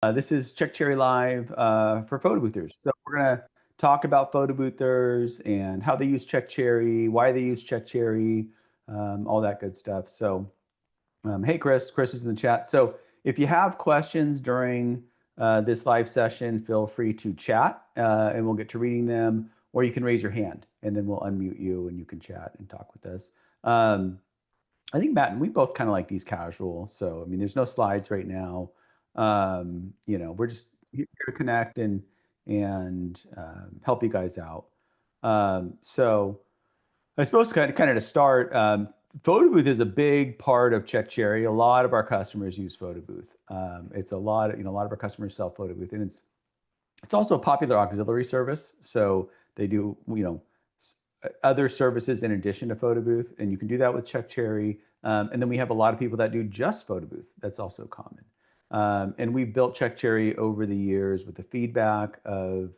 This is Check Cherry Live for photo boothers. So we're gonna talk about photo boothers and how they use Check Cherry, why they use Check Cherry, all that good stuff. So, hey Chris, Chris is in the chat. So if you have questions during this live session, feel free to chat and we'll get to reading them, or you can raise your hand and then we'll unmute you and you can chat and talk with us. I think Matt and we both kind of like these casual. So I mean, there's no slides right now. We're just here to connect and help you guys out. So I suppose kind of to start, Photo Booth is a big part of Check Cherry. A lot of our customers use Photo Booth. It's a lot of, a lot of our customers sell Photo Booth, and it's also a popular auxiliary service. So they do, other services in addition to Photo Booth, and you can do that with Check Cherry. And then we have a lot of people that do just Photo Booth. That's also common. And we've built Check Cherry over the years with the feedback of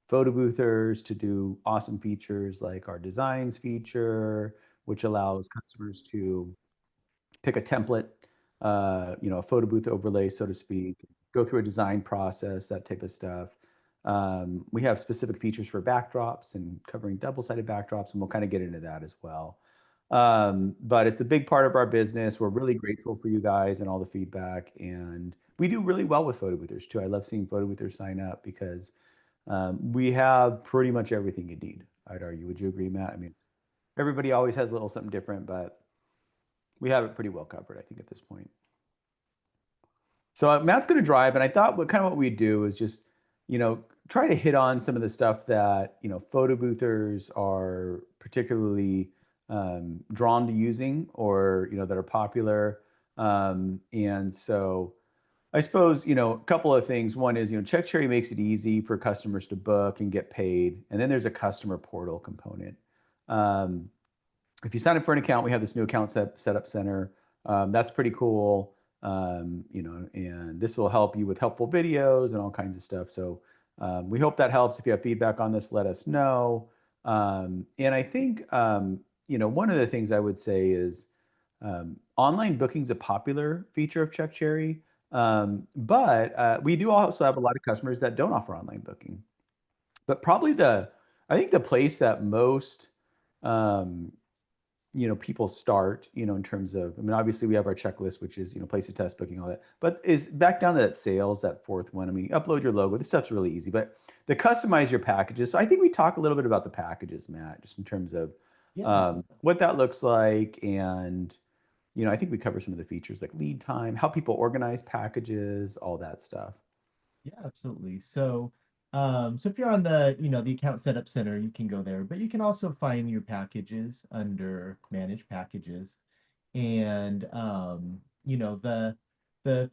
photo boothers to do awesome features like our designs feature, which allows customers to pick a template, a photo booth overlay, so to speak, go through a design process, that type of stuff. We have specific features for backdrops and covering double-sided backdrops, and we'll kind of get into that as well. But it's a big part of our business. We're really grateful for you guys and all the feedback, and we do really well with photo boothers too. I love seeing photo boothers sign up because we have pretty much everything you need, I'd argue. Would you agree, Matt? I mean, everybody always has a little something different, but we have it pretty well covered, I think, at this point. So Matt's going to drive, and I thought what we do is just, try to hit on some of the stuff that, photo boothers are particularly drawn to using or, that are popular. And so I suppose, a couple of things. One is, Check Cherry makes it easy for customers to book and get paid. And then there's a customer portal component. If you sign up for an account, we have this new account setup center. That's pretty cool. And this will help you with helpful videos and all kinds of stuff. So we hope that helps. If you have feedback on this, let us know. And I think, one of the things I would say is online booking is a popular feature of Check Cherry. But we do also have a lot of customers that don't offer online booking. But probably I think the place that most um, people start, in terms of, I mean, obviously we have our checklist, which is, place to test booking, all that, but is back down to that sales, that fourth one. I mean, upload your logo. This stuff's really easy, but to customize your packages. So I think we talk a little bit about the packages, Matt, just in terms of Yeah, what that looks like. And, I think we cover some of the features like lead time, how people organize packages, all that stuff. yeah, absolutely. So if you're on the account setup center, you can go there, but you can also find your packages under manage packages. And the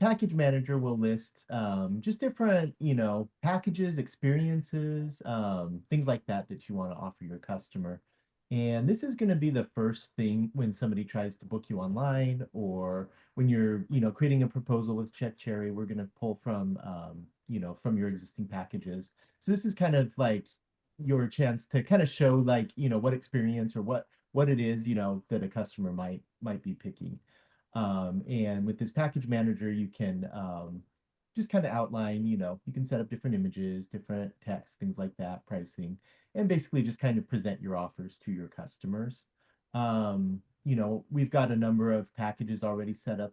package manager will list just different, packages, experiences, things like that you want to offer your customer. And this is going to be the first thing when somebody tries to book you online, or when you're, creating a proposal with Check Cherry. We're going to pull from your existing packages. So this is kind of like your chance to kind of show, like, what experience or what it is, that a customer might be picking. And with this package manager, you can just kind of outline, you can set up different images, different text, things like that, pricing, and basically just kind of present your offers to your customers. We've got a number of packages already set up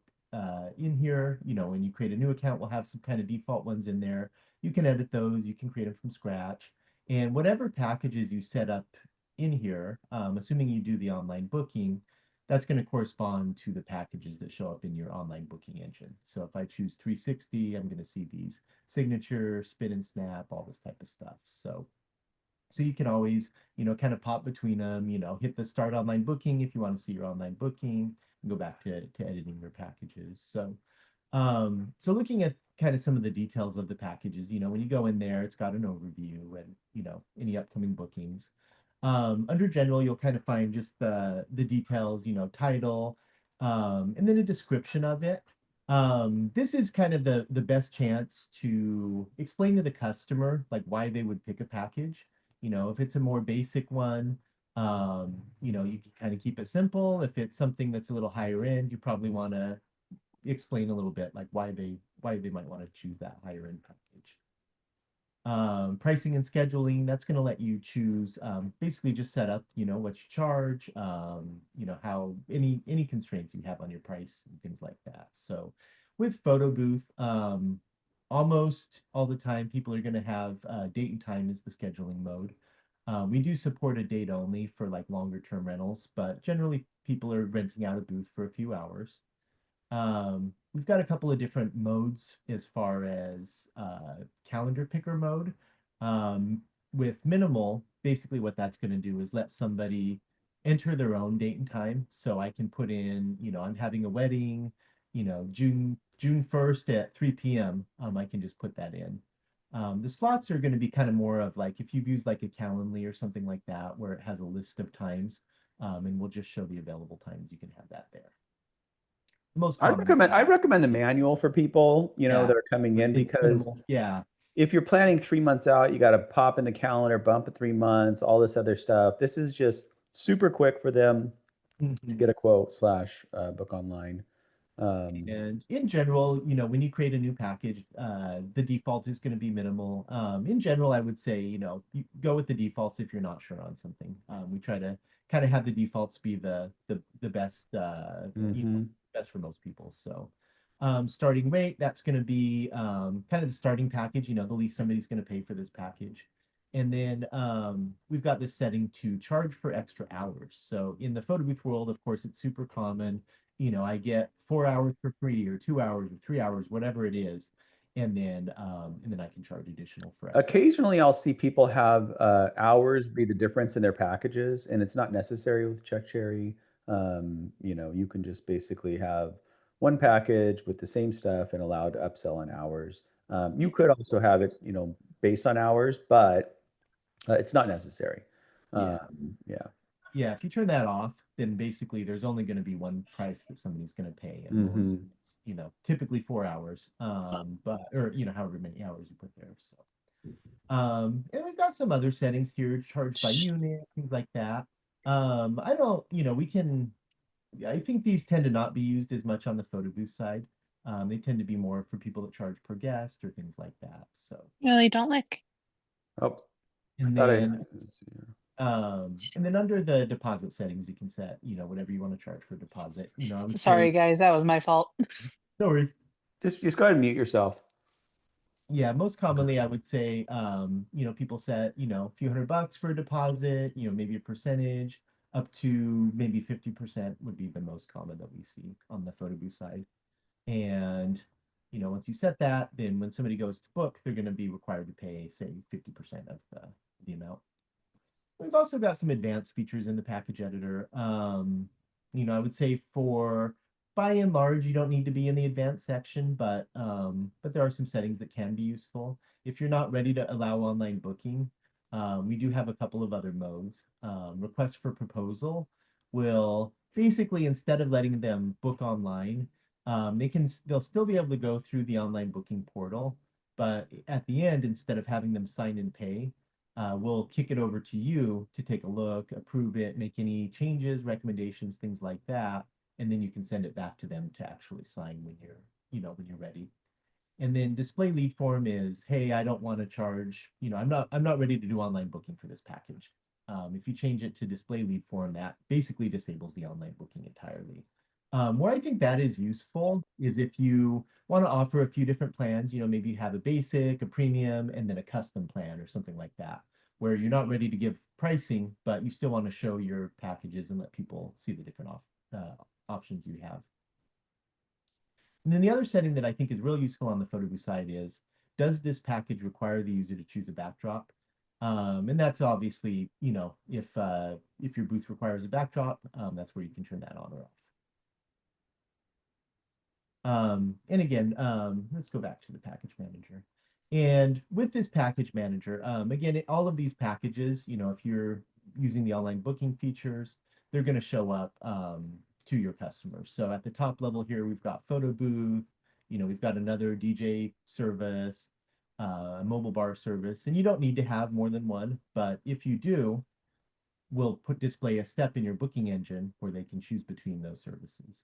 in here. When you create a new account, we'll have some kind of default ones in there. You can edit those, you can create them from scratch. And whatever packages you set up in here, assuming you do the online booking, that's going to correspond to the packages that show up in your online booking engine. So if I choose 360, I'm going to see these signature, spin and snap, all this type of stuff. So you can always, kind of pop between them, hit the start online booking if you want to see your online booking, and go back to editing your packages. So looking at kind of some of the details of the packages, when you go in there, it's got an overview and, any upcoming bookings. Under general, you'll kind of find just the details, title, and then a description of it. This is kind of the best chance to explain to the customer like why they would pick a package. If it's a more basic one, you can kind of keep it simple. If it's something that's a little higher end, you probably want to explain a little bit like why they might want to choose that higher end package. Pricing and scheduling, that's going to let you choose, basically just set up, what you charge, how any constraints you have on your price and things like that. So with photo booth, almost all the time people are going to have date and time as the scheduling mode. We do support a date only for like longer term rentals, but generally people are renting out a booth for a few hours. We've got a couple of different modes as far as calendar picker mode. With minimal, basically what that's going to do is let somebody enter their own date and time. So I can put in, I'm having a wedding, June 1st at 3 p.m. I can just put that in. The slots are going to be kind of more of like if you've used like a Calendly or something like that, where it has a list of times, and we'll just show the available times. You can have that there. Most common. I recommend the manual for people, Yeah, that are coming in it's because minimal. Yeah. if you're planning 3 months out, you got to pop in the calendar, bump it 3 months, all this other stuff. This is just super quick for them to Mhm. get a quote slash book online. And in general, when you create a new package, the default is going to be minimal. In general, I would say, you go with the defaults if you're not sure on something. We try to kind of have the defaults be the best, mhm. best for most people. So, starting rate, that's going to be kind of the starting package, the least somebody's going to pay for this package. And then we've got this setting to charge for extra hours. So in the photo booth world, of course, it's super common. I get 4 hours for free or 2 hours or 3 hours, whatever it is, and then I can charge additional for extra. Occasionally, I'll see people have hours be the difference in their packages, and it's not necessary with Check Cherry. You can just basically have one package with the same stuff and allow to upsell on hours. You could also have it, based on hours, but it's not necessary. Yeah. Yeah. Yeah, if you turn that off, then basically there's only going to be one price that somebody's going to pay, and we'll assume Hmm. it's, typically 4 hours, but or however many hours you put there. So, and we've got some other settings here, charged by unit, things like that. I don't, we can. I think these tend to not be used as much on the photo booth side. They tend to be more for people that charge per guest or things like that. So, Really don't like. Oh, I and thought I. then under the deposit settings, you can set, whatever you want to charge for deposit. I would Sorry, say guys, that was my fault. no worries. Just go ahead and mute yourself. Yeah, most commonly I would say, people set, a few $100 for a deposit, maybe a percentage up to maybe 50% would be the most common that we see on the photo booth side. And, once you set that, then when somebody goes to book, they're going to be required to pay, say, 50% of the amount. We've also got some advanced features in the package editor. I would say for by and large, you don't need to be in the advanced section, but there are some settings that can be useful. If you're not ready to allow online booking, we do have a couple of other modes. Request for proposal will basically, instead of letting them book online, they'll still be able to go through the online booking portal, but at the end, instead of having them sign and pay, we'll kick it over to you to take a look, approve it, make any changes, recommendations, things like that, and then you can send it back to them to actually sign when you're ready. And then display lead form is, hey, I don't want to charge, I'm not ready to do online booking for this package. If you change it to display lead form, that basically disables the online booking entirely. Where I think that is useful is if you want to offer a few different plans, maybe you have a basic, a premium, and then a custom plan or something like that, where you're not ready to give pricing, but you still want to show your packages and let people see the different options you have. And then the other setting that I think is real useful on the photo booth side is, does this package require the user to choose a backdrop? And that's obviously, if your booth requires a backdrop, that's where you can turn that on or off. And again, let's go back to the package manager. And with this package manager, again, all of these packages, if you're using the online booking features, they're going to show up to your customers. So at the top level here, we've got photo booth, we've got another DJ service, mobile bar service, and you don't need to have more than one, but if you do, we'll display a step in your booking engine where they can choose between those services.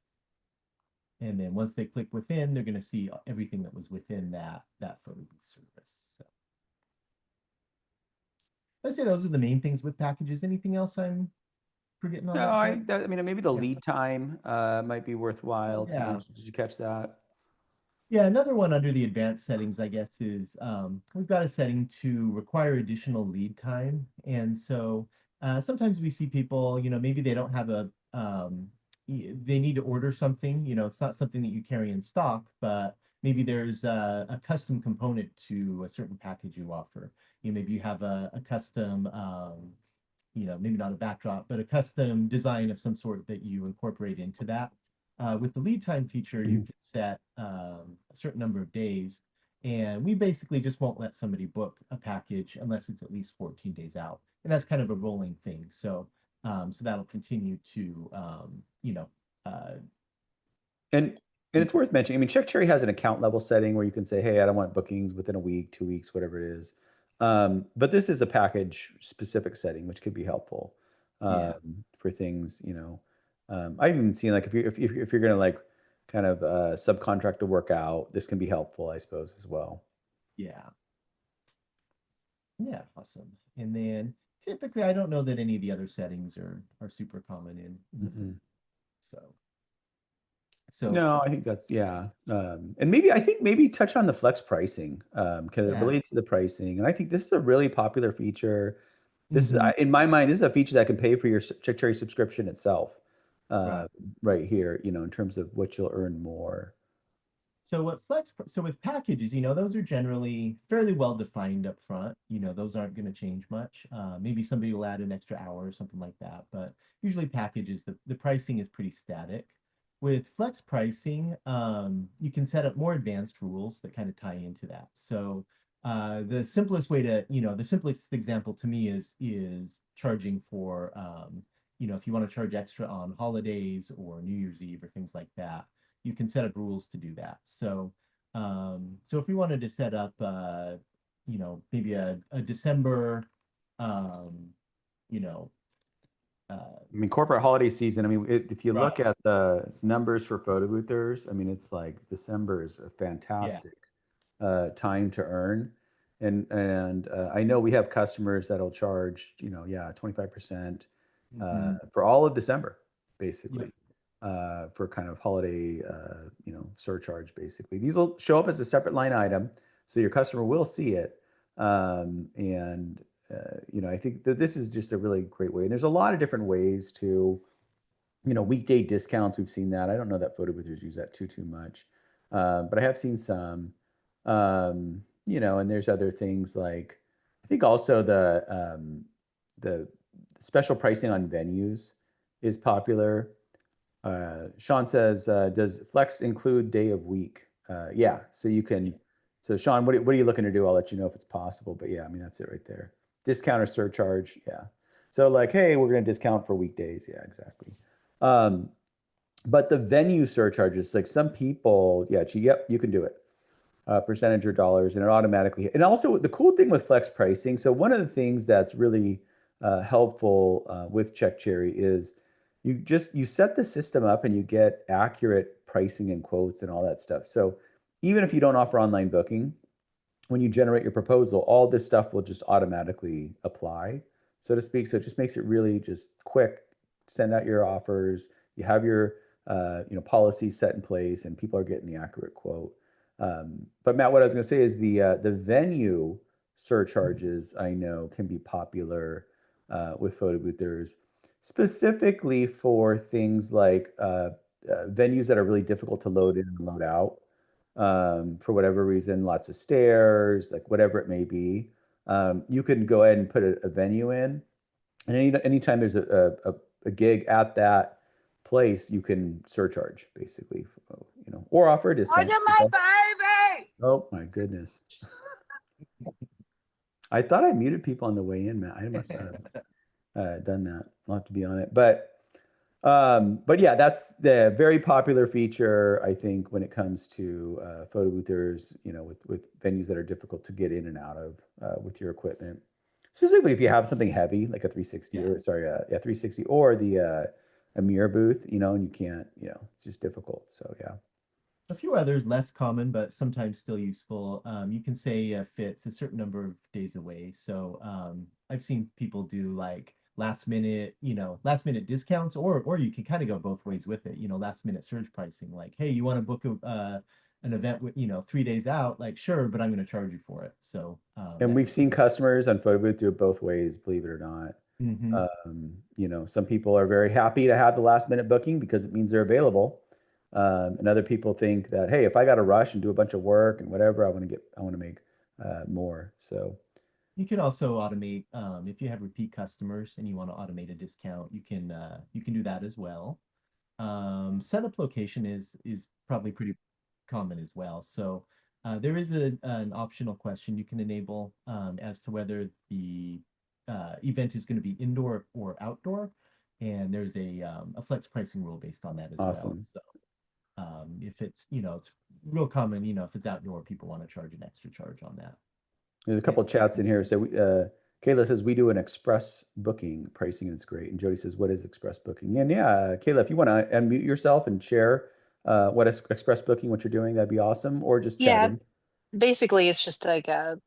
And then once they click within, they're going to see everything that was within that photo booth service. So I'd say those are the main things with packages. Anything else I'm forgetting on No, that, Jeff? I mean, maybe the Yeah. lead time might be worthwhile to Yeah. mention. Did you catch that? Yeah, another one under the advanced settings, I guess, is we've got a setting to require additional lead time. And so sometimes we see people, maybe they don't have they need to order something, it's not something that you carry in stock, but maybe there's a custom component to a certain package you offer. Maybe you have a custom, maybe not a backdrop, but a custom design of some sort that you incorporate into that. With the lead time feature, you can set a certain number of days, and we basically just won't let somebody book a package unless it's at least 14 days out. And that's kind of a rolling thing. So that'll continue to, And it's worth mentioning. I mean, Check Cherry has an account level setting where you can say, "Hey, I don't want bookings within a week, 2 weeks, whatever it is." But this is a package specific setting, which could be helpful yeah, for things. I've even seen like if you're gonna like kind of subcontract the work out, this can be helpful, I suppose, as well. yeah, yeah, awesome. And then typically, I don't know that any of the other settings are super common in the Mhm. so. So No, I think that's yeah. And maybe I think maybe touch on the flex pricing because it yeah. relates to the pricing. And I think this is a really popular feature. This is, Mhm. in my mind, this is a feature that can pay for your Check Cherry subscription itself, Right. right here. In terms of what you'll earn more. So with packages, those are generally fairly well defined up front. Those aren't going to change much. Maybe somebody will add an extra hour or something like that, but usually packages, the pricing is pretty static. With flex pricing, you can set up more advanced rules that kind of tie into that. So the simplest way the simplest example to me is charging for, if you want to charge extra on holidays or New Year's Eve or things like that, you can set up rules to do that. So if we wanted to set up, maybe a December, um, you know, I mean, corporate holiday season. I mean, if you right, look at the numbers for photo boothers, I mean, it's like December is a yeah, fantastic time to earn. And I know we have customers that'll charge, yeah, 25% hmm, for all of December, yep, basically, for kind of holiday, surcharge, basically. These will show up as a separate line item, so your customer will see it. And I think that this is just a really great way. And there's a lot of different ways to, weekday discounts. We've seen that. I don't know that photo boothers use that too much, but I have seen some. And there's other things like I think also the special pricing on venues is popular. Sean says, does Flex include day of week? Yeah, so you yeah, can. So Sean, what are you looking to do? I'll let you know if it's possible. But yeah, I mean that's it right there. Discount or surcharge, yeah. So like, hey, we're going to discount for weekdays. Yeah, exactly. Um, but the venue surcharges, like some people, yeah, yep, you can do it. Percentage or dollars, and it automatically. And also, the cool thing with flex pricing. So one of the things that's really helpful with Check Cherry is you set the system up and you get accurate pricing and quotes and all that stuff. So even if you don't offer online booking, when you generate your proposal, all this stuff will just automatically apply, so to speak. So it just makes it really just quick. Send out your offers. You have your policies set in place, and people are getting the accurate quote. But Matt, what I was going to say is the venue surcharges I know can be popular with photo boothers, specifically for things like venues that are really difficult to load in and load out for whatever reason, lots of stairs, like whatever it may be. You can go ahead and put a venue in, and anytime there's a gig at that place, you can surcharge basically, or offer a discount. Oh my goodness. I thought I muted people on the way in, Matt. I must have done that. I'll have to be on it. But yeah, that's the very popular feature, I think, when it comes to photo boothers, with venues that are difficult to get in and out of with your equipment. Specifically, if you have something heavy like a 360 yeah, or sorry, yeah, 360 or the a mirror booth, and you can't, it's just difficult. So yeah. A few others less common, but sometimes still useful. You can say if it's a certain number of days away. So I've seen people do like last minute discounts, or you can kind of go both ways with it. Last minute surge pricing. Like, hey, you want to book an event with 3 days out? Like, sure, but I'm going to charge you for it. So And that we've can seen be. customers on photo booth do it both ways, believe it or not. Hmm. Some people are very happy to have the last minute booking because it means they're available. And other people think that, hey, if I got to rush and do a bunch of work and whatever, I want to make more. So You can also automate if you have repeat customers and you want to automate a discount, you can do that as well. Setup location is probably pretty common as well. So there is an optional question you can enable as to whether the event is going to be indoor or outdoor, and there's a flex pricing rule based on that as well. awesome. So if it's real common, if it's outdoor, people want to charge an extra charge on that. There's a couple of chats in here. So Kayla says we do an express booking pricing and it's great. And Jody says, what is express booking? And yeah, Kayla, if you want to unmute yourself and share what is express booking, what you're doing, that'd be awesome. Or just chat Yeah, in. basically it's just like a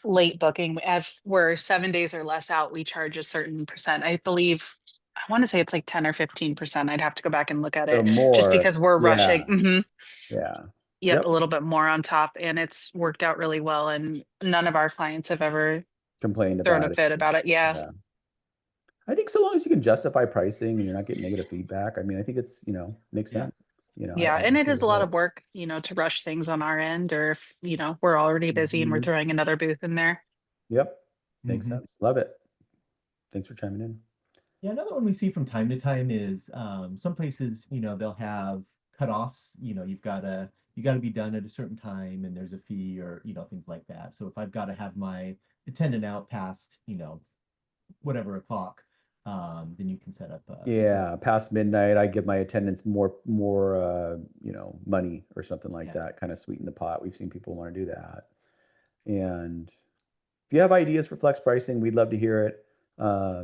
late booking. If we're 7 days or less out, we charge a certain percent. I believe I want to say it's like 10 or 15%. I'd have to go back and look at So it just more, because we're rushing. yeah, yeah. Yep, a Yep. little bit more on top, and it's worked out really well. And none of our clients have ever Complained thrown a about it. fit about it. Yeah. Yeah. I think so long as you can justify pricing and you're not getting negative feedback, I mean, I think it's, makes Yeah. sense. Yeah, I and think it is a it'll lot work. of work, to rush things on our end, or if, we're already busy and we're Mhm. throwing another booth in there. Yep. Makes Hmm. sense. Love it. Thanks for chiming in. Yeah, another one we see from time to time is some places, they'll have cutoffs. You gotta be done at a certain time, and there's a fee or things like that. So if I've got to have my attendant out past whatever o'clock, then you can set up Yeah, past midnight, I give my attendants more money or something like yeah, that, kind of sweeten the pot. We've seen people want to do that. And if you have ideas for flex pricing, we'd love to hear it. I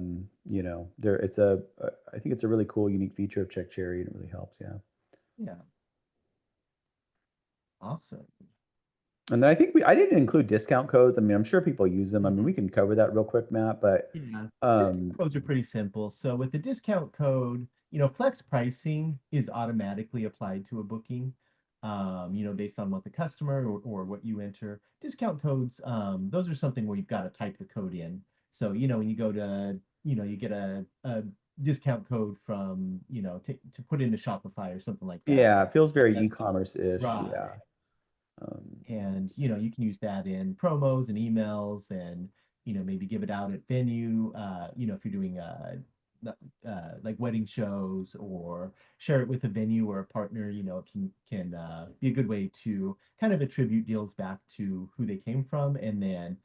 think it's a really cool, unique feature of Check Cherry, and it really helps. Yeah. yeah, awesome. And then I think I didn't include discount codes. I mean, I'm sure people use them. I mean, Mhm. we can cover that real quick, Matt, but Yeah, discount um, codes are pretty simple. So with the discount code, flex pricing is automatically applied to a booking, based on what the customer or what you enter. Discount codes, those are something where you've got to type the code in. So, when you go to, you get a discount code from, to put into Shopify or something like that. yeah, it feels very That's e-commerce-ish. right. Yeah. Um, And you can use that in promos and emails, and maybe give it out at venue, if you're doing like wedding shows, or share it with a venue or a partner. It can be a good way to kind of attribute deals back to who they came from, and then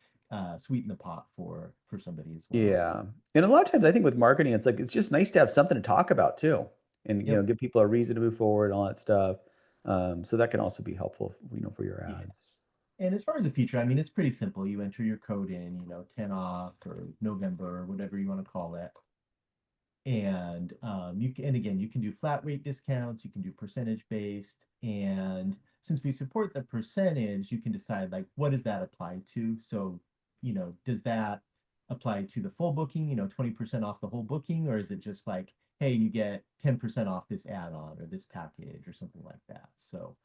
sweeten the pot for somebody as well. Yeah. And a lot of times I think with marketing, it's like it's just nice to have something to talk about too. And Yep. give people a reason to move forward, all that stuff. So that can also be helpful, for your Yeah. ads. And as far as the feature, I mean, it's pretty simple. You enter your code in, 10 off or November or whatever you want to call it. And and again, you can do flat rate discounts, you can do percentage based, and since we support the percentage, you can decide like what does that apply to. So, does that apply to the full booking, 20% off the whole booking, or is it just like, hey, you get 10% off this add-on or this package or something like that. So,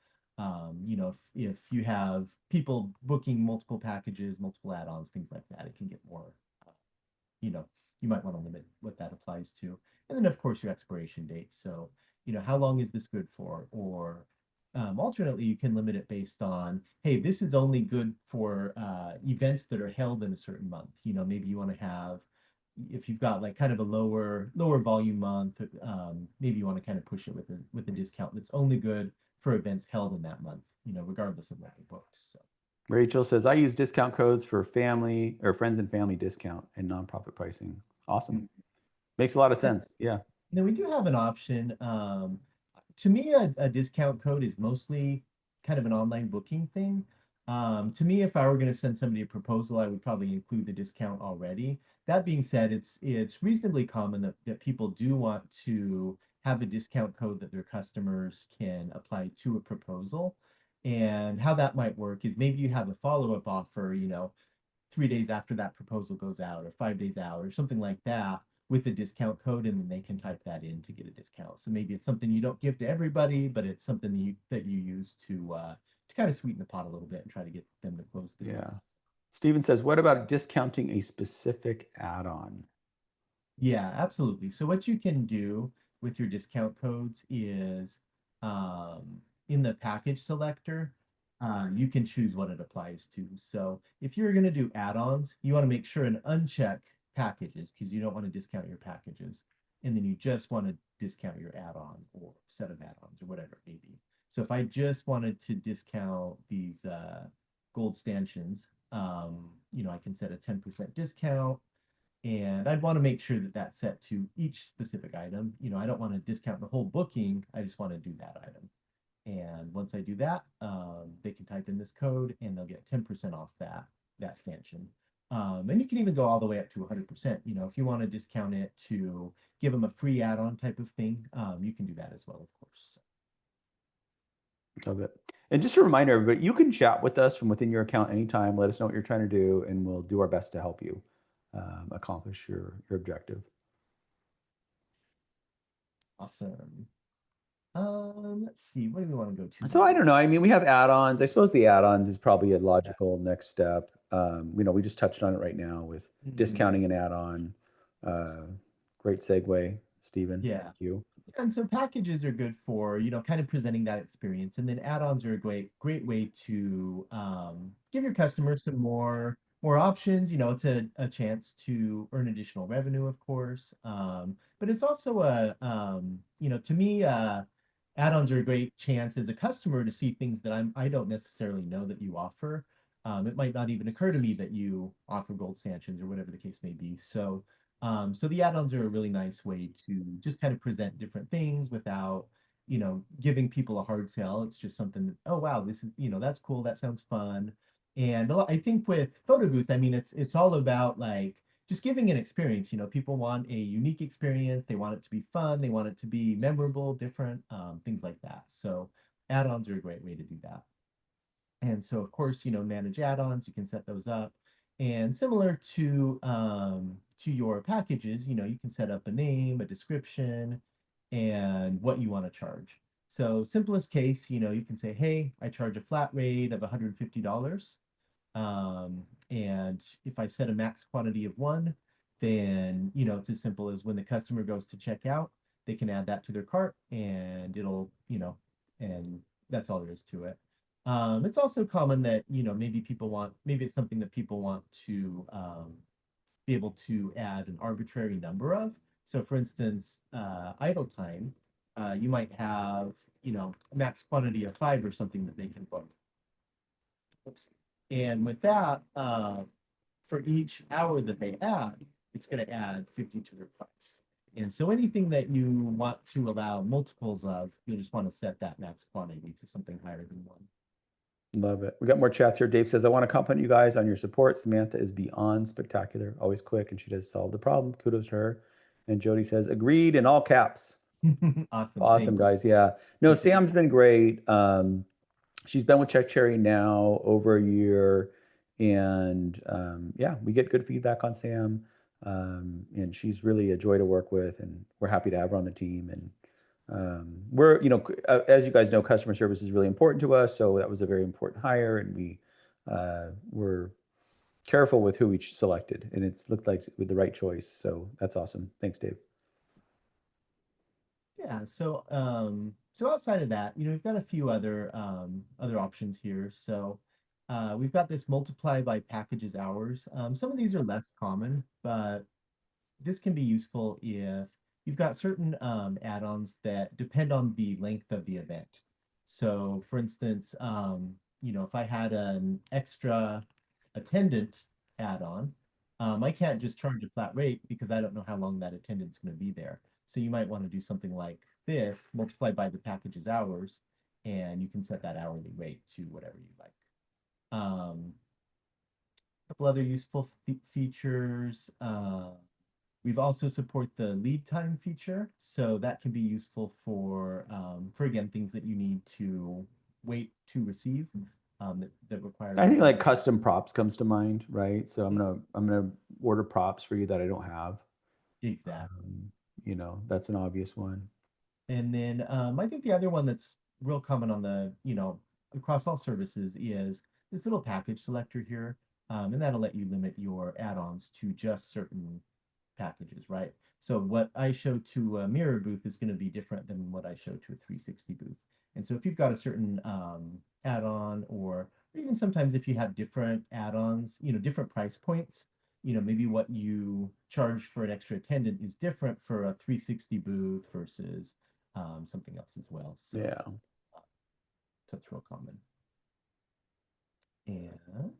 if you have people booking multiple packages, multiple add-ons, things like that, it can get more you know, you might want to limit what that applies to. And then, of course, your expiration date. So, how long is this good for? Or alternately, you can limit it based on, hey, this is only good for events that are held in a certain month. Maybe you want to have, if you've got like kind of a lower volume month, maybe you want to kind of push it with a discount that's only good for events held in that month, regardless of what they booked. So. Rachel says, I use discount codes for family or friends and family discount and nonprofit pricing. Awesome. Makes a lot of sense. Yeah. Then we do have an option. To me, a discount code is mostly kind of an online booking thing. To me, if I were going to send somebody a proposal, I would probably include the discount already. That being said, it's reasonably common that people do want to have a discount code that their customers can apply to a proposal. And how that might work is maybe you have a follow-up offer, 3 days after that proposal goes out or 5 days out or something like that with a discount code, and then they can type that in to get a discount. So maybe it's something you don't give to everybody, but it's something that you use to kind of sweeten the pot a little bit and try to get them to close the Yeah. deals. Steven says, what about discounting a specific add-on? Yeah, absolutely. So what you can do with your discount codes is in the package selector, you can choose what it applies to. So if you're going to do add-ons, you want to make sure and uncheck packages because you don't want to discount your packages. And then you just want to discount your add-on or set of add-ons or whatever it may be. So if I just wanted to discount these gold stanchions, I can set a 10% discount. And I'd want to make sure that that's set to each specific item. I don't want to discount the whole booking. I just want to do that item. And once I do that, they can type in this code and they'll get 10% off that stanchion. And you can even go all the way up to 100%. If you want to discount it to give them a free add-on type of thing, you can do that as well, of course. Love it. And just a reminder, everybody, you can chat with us from within your account anytime. Let us know what you're trying to do, and we'll do our best to help you accomplish your objective. Awesome. Let's see, what do we want to go to? So I don't know. I mean, we have add-ons. I suppose the add-ons is probably a logical next step. We just touched on it right now with discounting an add-on. Great segue, Stephen. Yeah. Thank you. And so packages are good for, kind of presenting that experience. And then add-ons are a great way to give your customers some more options. It's a chance to earn additional revenue, of course. But it's also to me, add-ons are a great chance as a customer to see things that I don't necessarily know that you offer. It might not even occur to me that you offer gold stanchions or whatever the case may be. So the add-ons are a really nice way to just kind of present different things without, giving people a hard sell. It's just something that, oh, wow, this is, that's cool. That sounds fun. And I think with Photo Booth, I mean, it's all about like just giving an experience. People want a unique experience. They want it to be fun. They want it to be memorable, different, things like that. So add-ons are a great way to do that. And so, of course, manage add-ons, you can set those up. And similar to your packages, you can set up a name, a description, and what you want to charge. So simplest case, you can say, hey, I charge a flat rate of $150. And if I set a max quantity of 1, then, it's as simple as when the customer goes to check out, they can add that to their cart and it'll, and that's all there is to it. It's also common that, maybe it's something that people want to be able to add an arbitrary number of. So for instance, idle time, you might have, a max quantity of 5 or something that they can book. Oops. And with that, for each hour that they add, it's going to add 50 to their price. And so anything that you want to allow multiples of, you'll just want to set that max quantity to something higher than 1. Love it. We got more chats here. Dave says, I want to compliment you guys on your support. Samantha is beyond spectacular, always quick, and she does solve the problem. Kudos to her. And Jody says, agreed in all caps. Awesome. Awesome, guys. Yeah. No, Sam's been great. She's been with Check Cherry now over a year. And yeah, we get good feedback on Sam. And she's really a joy to work with. And we're happy to have her on the team. And we're, as you guys know, customer service is really important to us. So that was a very important hire, and we were careful with who we selected, and it's looked like with the right choice. So that's awesome. Thanks, Dave. Yeah. So outside of that, we've got a few other options here. So we've got this multiply by packages hours. Some of these are less common, but this can be useful if you've got certain add-ons that depend on the length of the event. So for instance, if I had an extra attendant add-on, I can't just charge a flat rate because I don't know how long that attendant's going to be there. So you might want to do something like this, multiply by the package's hours, and you can set that hourly rate to whatever you like. A couple other useful features. We've also support the lead time feature, so that can be useful for again things that you need to wait to receive that require. I think like custom props comes to mind, right? So I'm gonna order props for you that I don't have. Exactly. You know, that's an obvious one. And then I think the other one that's real common on the, across all services is this little package selector here. And that'll let you limit your add-ons to just certain packages, right? So what I show to a mirror booth is going to be different than what I show to a 360 booth. And so if you've got a certain add-on, or even sometimes if you have different add-ons, different price points, maybe what you charge for an extra attendant is different for a 360 booth versus something else as well. So Yeah. that's real common. And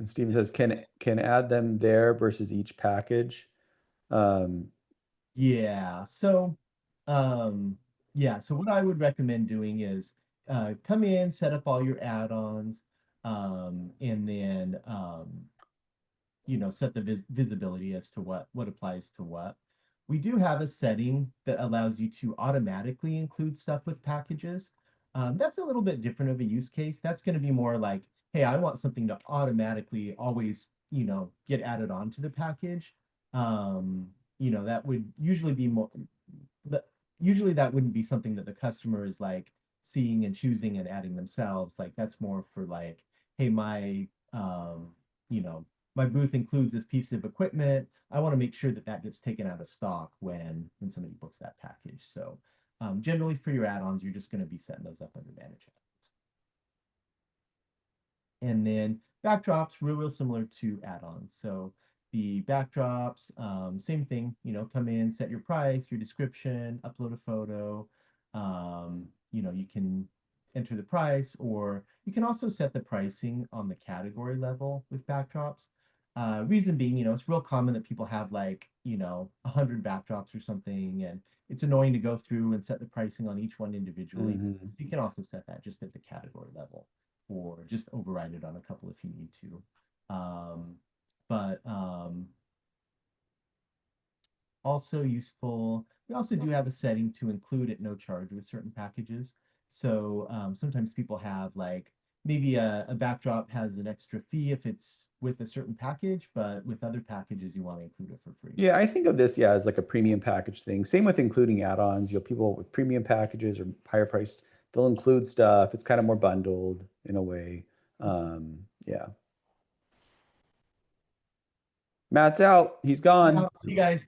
Steven says, can add them there versus each package. Yeah. So, so what I would recommend doing is come in, set up all your add-ons, and then set the visibility as to what applies to what. We do have a setting that allows you to automatically include stuff with packages. That's a little bit different of a use case. That's going to be more like, hey, I want something to automatically always, get added onto the package. That would usually be more, usually that wouldn't be something that the customer is like seeing and choosing and adding themselves. Like that's more for like, hey, you know, my booth includes this piece of equipment. I want to make sure that that gets taken out of stock when somebody books that package. So generally for your add-ons, you're just going to be setting those up under manage add-ons. And then backdrops, real similar to add-ons. So the backdrops, same thing, come in, set your price, your description, upload a photo. You can enter the price, or you can also set the pricing on the category level with backdrops. Reason being, it's real common that people have like, 100 backdrops or something, and it's annoying to go through and set the pricing on each one individually. You can also set that just at the category level, or just override it on a couple if you need to. But also useful, we also do have a setting to include at no charge with certain packages. So sometimes people have like maybe a backdrop has an extra fee if it's with a certain package, but with other packages you want to include it for free. Yeah, I think of this, as like a premium package thing. Same with including add-ons. People with premium packages or higher priced, they'll include stuff. It's kind of more bundled in a way. Yeah. Matt's out. He's gone. See you guys.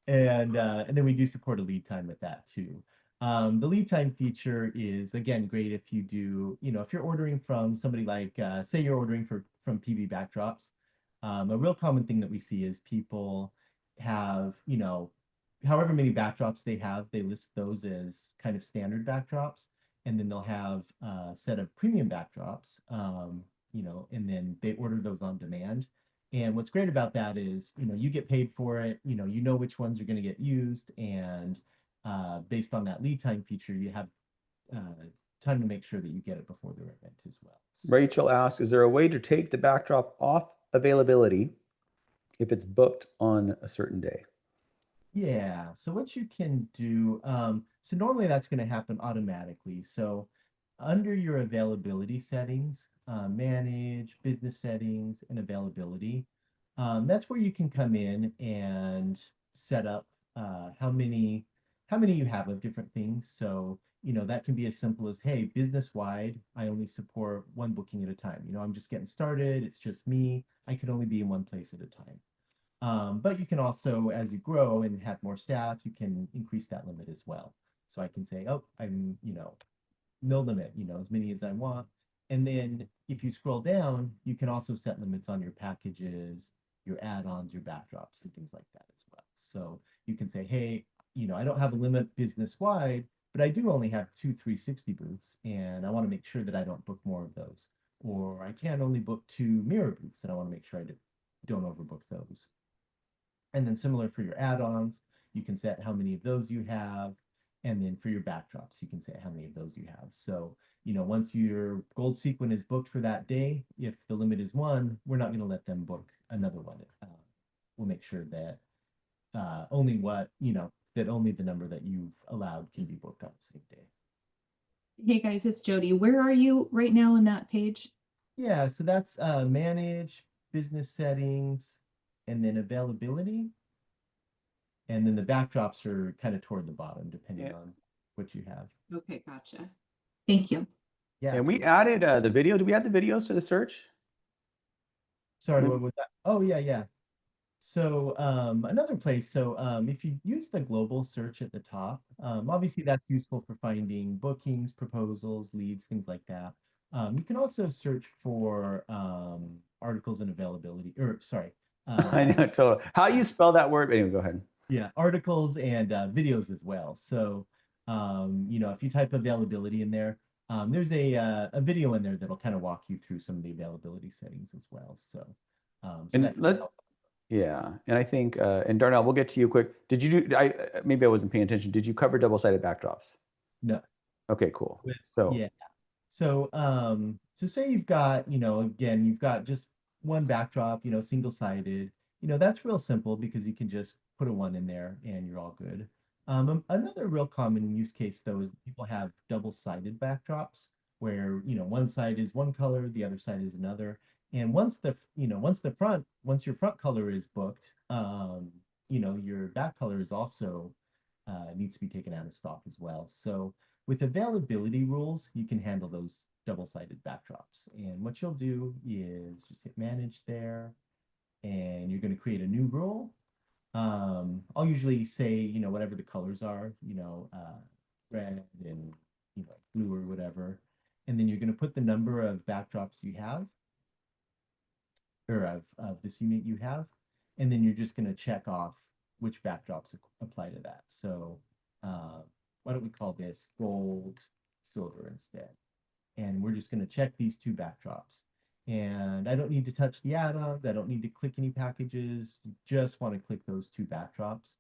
And then we do support a lead time with that too. The lead time feature is again great if you do, if you're ordering from somebody like, say you're ordering from PV Backdrops. A real common thing that we see is people have, however many backdrops they have, they list those as kind of standard backdrops, and then they'll have a set of premium backdrops, and then they order those on demand. And what's great about that is, you get paid for it, you know which ones are going to get used, and based on that lead time feature, you have time to make sure that you get it before their event as well. So, Rachel asks, is there a way to take the backdrop off availability if it's booked on a certain day? yeah, so what you can do, so normally that's going to happen automatically. So under your availability settings, manage business settings and availability, that's where you can come in and set up how many you have of different things. So, that can be as simple as, hey, business wide, I only support one booking at a time. I'm just getting started. It's just me. I can only be in one place at a time. But you can also, as you grow and have more staff, you can increase that limit as well. So I can say, oh, I'm, no limit, as many as I want. And then if you scroll down, you can also set limits on your packages, your add-ons, your backdrops, and things like that as well. So you can say, hey, I don't have a limit business wide, but I do only have 2 360 booths, and I want to make sure that I don't book more of those. Or I can only book 2 mirror booths, and I want to make sure I don't overbook those. And then similar for your add-ons, you can set how many of those you have. And then for your backdrops, you can say how many of those you have. So, once your gold sequin is booked for that day, if the limit is 1, we're not going to let them book another one. we'll make sure that only what, that only the number that you've allowed can be booked on the same day. Hey guys, it's Jody. Where are you right now in that page? Yeah, so that's manage, business settings, and then availability. And then the backdrops are kind of toward the bottom, depending on what you have. Okay, gotcha. Thank you. Yeah. And we added the video. Do we add the videos to the search? Sorry, what was that? Oh, yeah, yeah. So another place, so if you use the global search at the top, obviously that's useful for finding bookings, proposals, leads, things like that. You can also search for articles and availability, or sorry. I know, totally. How you spell that word? Anyway, go ahead. Yeah, articles and videos as well. So, if you type availability in there, there's a video in there that'll kind of walk you through some of the availability settings as well. So, And that can let's, help. yeah. And I think, and Darnell, we'll get to you quick. Did you do, maybe I wasn't paying attention. Did you cover double-sided backdrops? No. Okay, cool. With, So, yeah. So, so say you've got, again, you've got just one backdrop, single-sided, that's real simple because you can just put a one in there and you're all good. Another real common use case though is people have double-sided backdrops where, one side is one color, the other side is another. And once your front color is booked, your back color is also needs to be taken out of stock as well. So with availability rules, you can handle those double-sided backdrops. And what you'll do is just hit manage there, and you're going to create a new rule. I'll usually say, whatever the colors are, red and, blue or whatever. And then you're going to put the number of backdrops you have, or of this unit you have. And then you're just going to check off which backdrops apply to that. So why don't we call this gold, silver instead? And we're just going to check these two backdrops. And I don't need to touch the add-ons. I don't need to click any packages. You just want to click those two backdrops.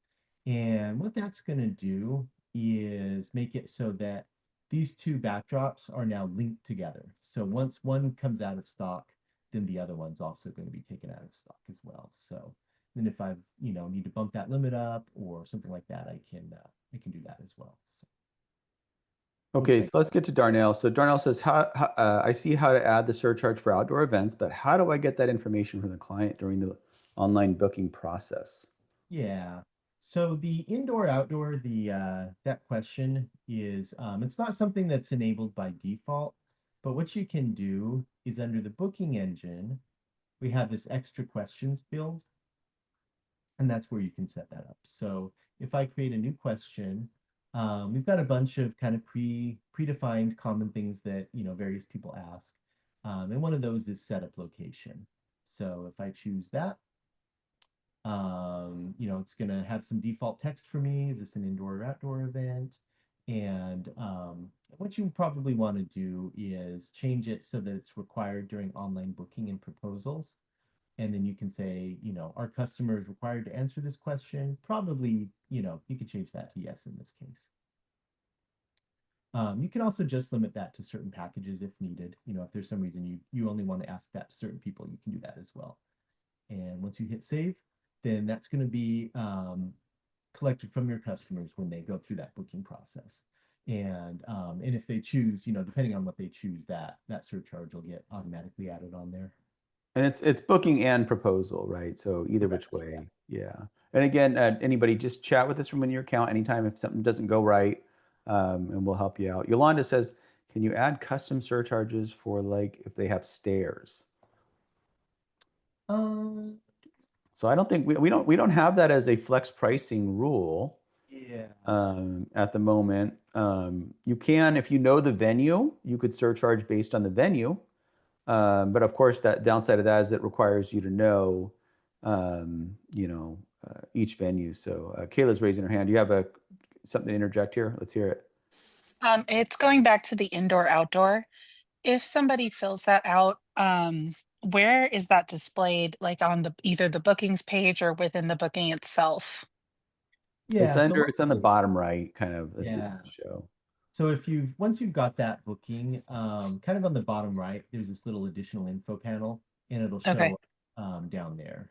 And what that's going to do is make it so that these two backdrops are now linked together. So once one comes out of stock, then the other one's also going to be taken out of stock as well. So then if I, need to bump that limit up or something like that, I can do that as well. So. okay, so let's get to Darnell. So Darnell says, I see how to add the surcharge for outdoor events, but how do I get that information from the client during the online booking process? Yeah. So the indoor outdoor, that question is it's not something that's enabled by default, but what you can do is under the booking engine, we have this extra questions field, and that's where you can set that up. So if I create a new question, we've got a bunch of kind of predefined common things that various people ask, and one of those is setup location. So if I choose that, it's going to have some default text for me. Is this an indoor or outdoor event? And what you probably want to do is change it so that it's required during online booking and proposals. And then you can say, our customer is required to answer this question. Probably, you could change that to yes in this case. You can also just limit that to certain packages if needed. If there's some reason you only want to ask that to certain people, you can do that as well. And once you hit save, then that's going to be collected from your customers when they go through that booking process. And if they choose, depending on what they choose, that surcharge will get automatically added on there. And it's booking and proposal, right? So either which way, yeah. And again, anybody just chat with us from your account anytime if something doesn't go right, and we'll help you out. Yolanda says, can you add custom surcharges for like if they have stairs? So I don't think we don't have that as a flex pricing rule. Yeah. At the moment, you can, if you know the venue, you could surcharge based on the venue. But of course, that downside of that is it requires you to know, each venue. So Kayla's raising her hand. Do you have something to interject here? Let's hear it. It's going back to the indoor outdoor. If somebody fills that out, where is that displayed? Like on either the bookings page or within the booking itself? Yeah. It's on the bottom right, kind of. Yeah. Show. So once you've got that booking, kind of on the bottom right, there's this little additional info panel, and it'll show Okay. down there.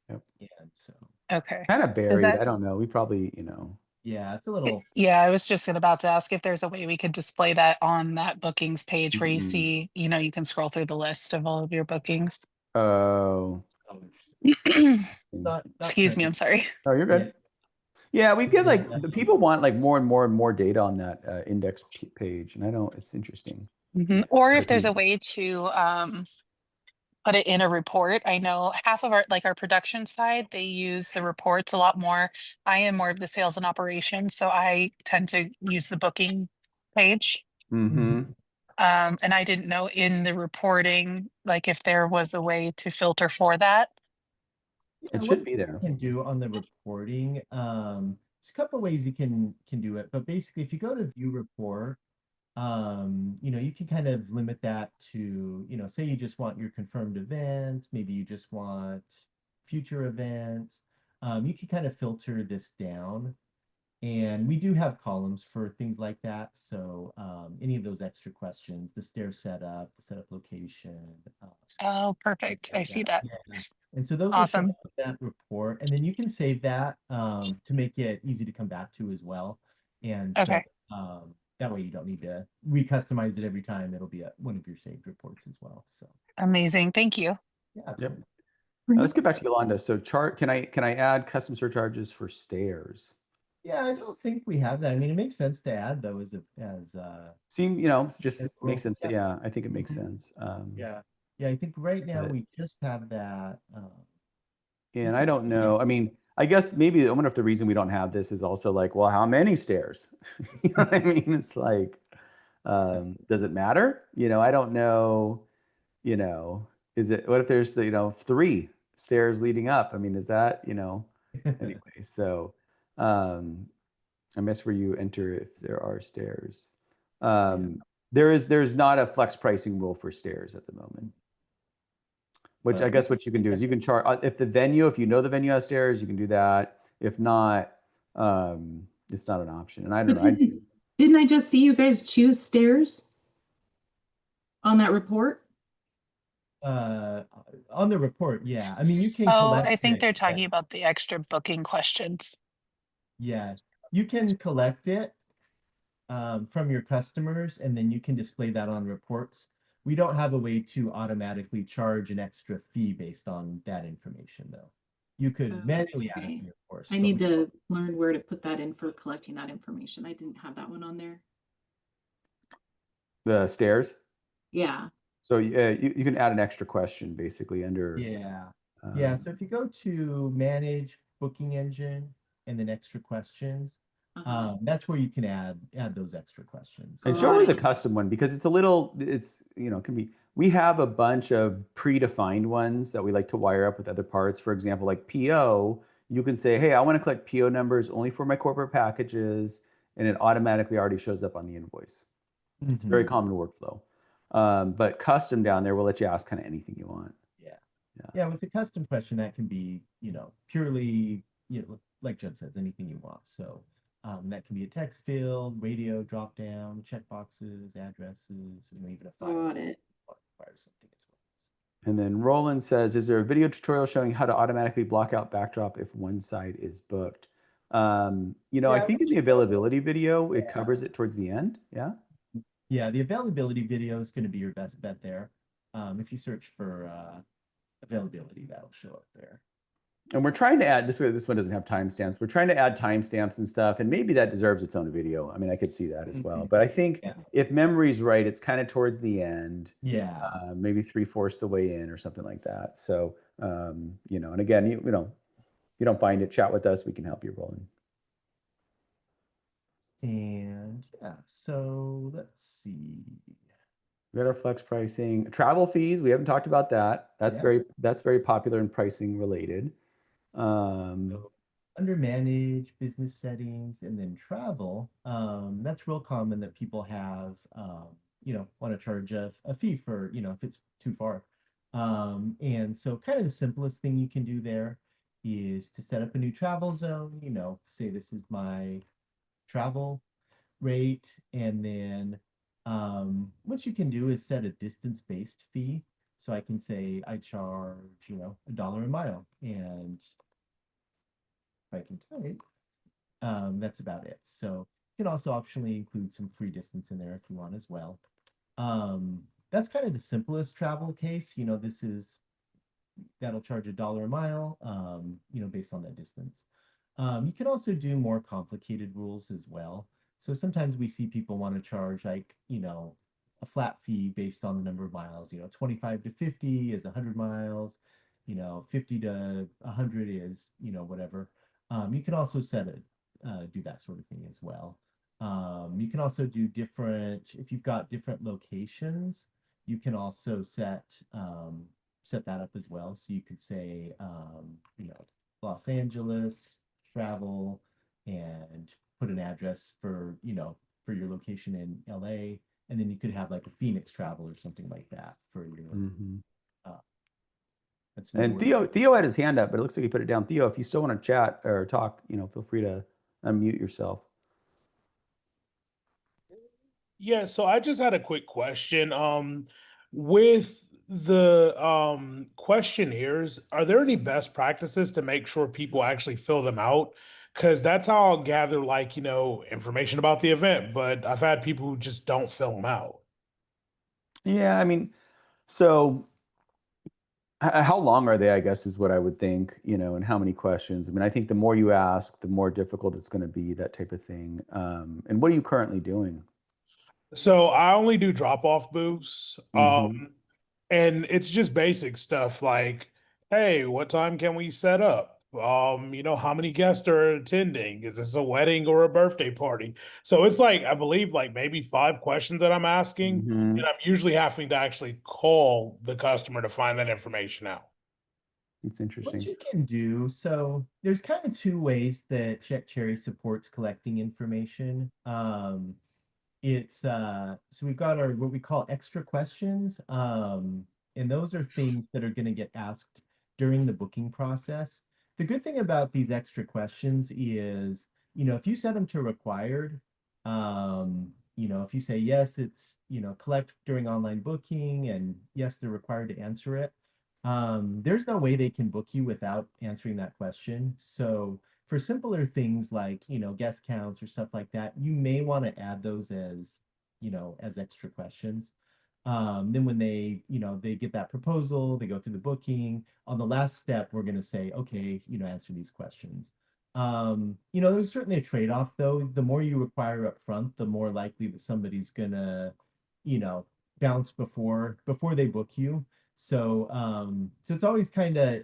Yep. And so, Okay. Kind of Is buried. that I don't know. We probably, you know. yeah, it's a little, yeah, I was just about to ask if there's a way we could display that on that bookings page where you Mm. see, you can scroll through the list of all of your bookings. Oh. oh, interesting. Not Excuse me, I'm currently. sorry. Oh, you're Yeah. good. Yeah, we get like And, the people want like more and more and more data on that index page, and I don't. It's interesting. Mhm. Or if Like, there's a way to put it in a report. I know half of our production side, they use the reports a lot more. I am more of the sales and operations, so I tend to use the booking page. Mm-hmm. And I didn't know in the reporting, like if there was a way to filter for that. yeah, It what should be you there. can do on the reporting, there's a couple ways you can do it, but basically if you go to view report, you can kind of limit that to, say you just want your confirmed events, maybe you just want future events. You can kind of filter this down. And we do have columns for things like that. So any of those extra questions, the stair setup, the setup location, Oh, things perfect. I like see that. that. Yeah. And so those will show Awesome. up in that report. And then you can save that to make it easy to come back to as well. And so Okay. that way you don't need to re-customize it every time. It'll be one of your saved reports as well. So Amazing. Thank you. yeah, Yep. totally. Now let's get back to Yolanda. So chart. Can I add custom surcharges for stairs? Yeah, I don't think we have that. I mean, it makes sense to add though Seem it's just as makes well. sense to, Yeah. yeah. I think it makes Mhm. sense. Yeah. Yeah, I think right now But we just have that. and I don't know. I mean, I guess maybe I wonder if the reason we don't have this is also like, well, how many stairs? You know what I mean? It's like, does it matter? I don't know. You know, is it? What if there's three stairs leading up? I mean, is that anyway? So, I miss where you enter if there are stairs. There's not a flex pricing rule for stairs at the moment. Which I But guess what you can do is you can charge if if you know the venue has stairs, you can do that. If not, it's not an option. And I don't know. Didn't I just see you guys choose stairs on that report? uh, on the report, yeah. I mean, you can Oh, collect I think it. they're talking about the extra booking questions. Yeah, you can collect it from your customers, and then you can display that on reports. We don't have a way to automatically charge an extra fee based on that information, though. You could manually add a Okay. fee, of course. I but need we don't. to learn where to put that in for collecting that information. I didn't have that one on there. The stairs. Yeah. So you can add an extra question basically under. Yeah. Yeah. So if you go to manage booking engine and then extra questions, that's where you can add those extra questions. And So show Got her the it. custom one because can be, we have a bunch of predefined ones that we like to wire up with other parts. For example, like PO, you can say, hey, I want to collect PO numbers only for my corporate packages, and it automatically already shows up on the invoice. It's a very common workflow. But custom down there will let you ask kind of anything you want. yeah, with the custom question, that can be, purely, like Judd says, anything you want. So that can be a text field, radio drop down, checkboxes, addresses, even a file. Got it. Fire something as well. And then Roland says, is there a video tutorial showing how to automatically block out backdrop if one side is booked? I think in the availability video, it covers it towards the end. Yeah. Yeah, the availability video is going to be your best bet there. If you search for availability, that'll show up there. And we're trying to add this one doesn't have timestamps. We're trying to add timestamps and stuff, and maybe that deserves its own video. I mean, I could see that as well. But I think if memory's right, it's kind of towards the end. Yeah. Maybe 3/4 the way in or something like that. So and again, you don't find it, chat with us. We can help you, Roland. And yeah, so let's see. We got our flex pricing, travel fees. We haven't talked about that. That's very popular and pricing related. So under manage, business settings, and then travel, that's real common that people have, want to charge a fee for, if it's too far. And so kind of the simplest thing you can do there is to set up a new travel zone, say this is my travel rate, and then what you can do is set a distance-based fee. So I can say I charge, $1 a mile, and if I can type, that's about it. So you can also optionally include some free distance in there if you want as well. That's kind of the simplest travel case. That'll charge $1 a mile, based on that distance. You can also do more complicated rules as well. So sometimes we see people want to charge like, a flat fee based on the number of miles, 25 to 50 is 100 miles, 50 to 100 is, whatever. You can also do that sort of thing as well. You can also do if you've got different locations, you can also set that up as well. So you could say, Los Angeles travel, and put an address for your location in LA. And then you could have like a Phoenix travel or something like that for your, that's And more. Theo had his hand up, but it looks like he put it down. Theo, if you still want to chat or talk, feel free to unmute yourself. Yeah, so I just had a quick question. With the questionnaires, are there any best practices to make sure people actually fill them out? Because that's how I'll gather information about the event, but I've had people who just don't fill them out. Yeah, I mean, so how long are they, I guess, is what I would think, and how many questions. I mean, I think the more you ask, the more difficult it's going to be, that type of thing. And what are you currently doing? So I only do drop-off booths. Mhm. And it's just basic stuff like, hey, what time can we set up? How many guests are attending? Is this a wedding or a birthday party? So it's like, I believe like maybe 5 questions that I'm asking, Mhm. and I'm usually having to actually call the customer to find that information out. It's What interesting. you can do, so there's kind of two ways that CheckCherry supports collecting information. So we've got our what we call extra questions, and those are things that are going to get asked during the booking process. The good thing about these extra questions is, if you set them to required, if you say yes, it's, collect during online booking, and yes, they're required to answer it. There's no way they can book you without answering that question. So for simpler things like, guest counts or stuff like that, you may want to add those as extra questions. Then when they get that proposal, they go through the booking. On the last step, we're going to say, okay, answer these questions. There's certainly a trade-off though. The more you require up front, the more likely that somebody's gonna, bounce before they book you. So it's always kind of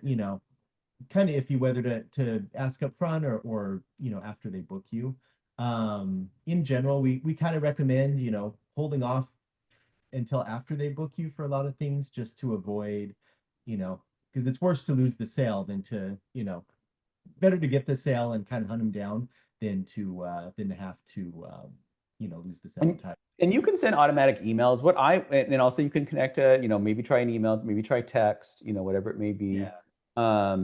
iffy whether to ask up front or after they book you. In general, we kind of recommend holding off until after they book you for a lot of things, just to avoid, because it's worse to lose the sale than to better to get the sale and kind of hunt them down than to have to lose the sale entirely. And you can send automatic emails. And also you can connect to, maybe try an email, maybe try text, whatever it may be. Yeah.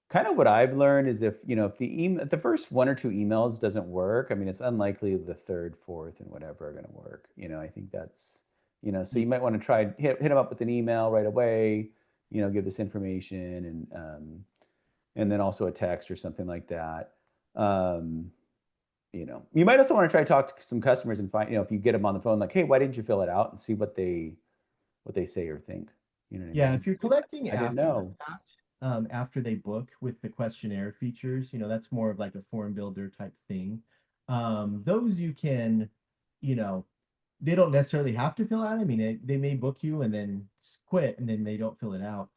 Kind of what I've learned is if the first 1 or 2 emails doesn't work, I mean, it's unlikely the third, fourth, and whatever are going to work. I think that's, so you might want to try hit them up with an email right away, give this information, and then also a text or something like that. You might also want to try to talk to some customers and find, if you get them on the phone, like, hey, why didn't you fill it out, and see what they say or think. You know what I Yeah, mean? if you're collecting I didn't after know. that, after they book with the questionnaire features, that's more of like a form builder type thing. Those you can, you know, they don't necessarily have to fill out. I mean, they may book you and then quit and then they don't fill it out.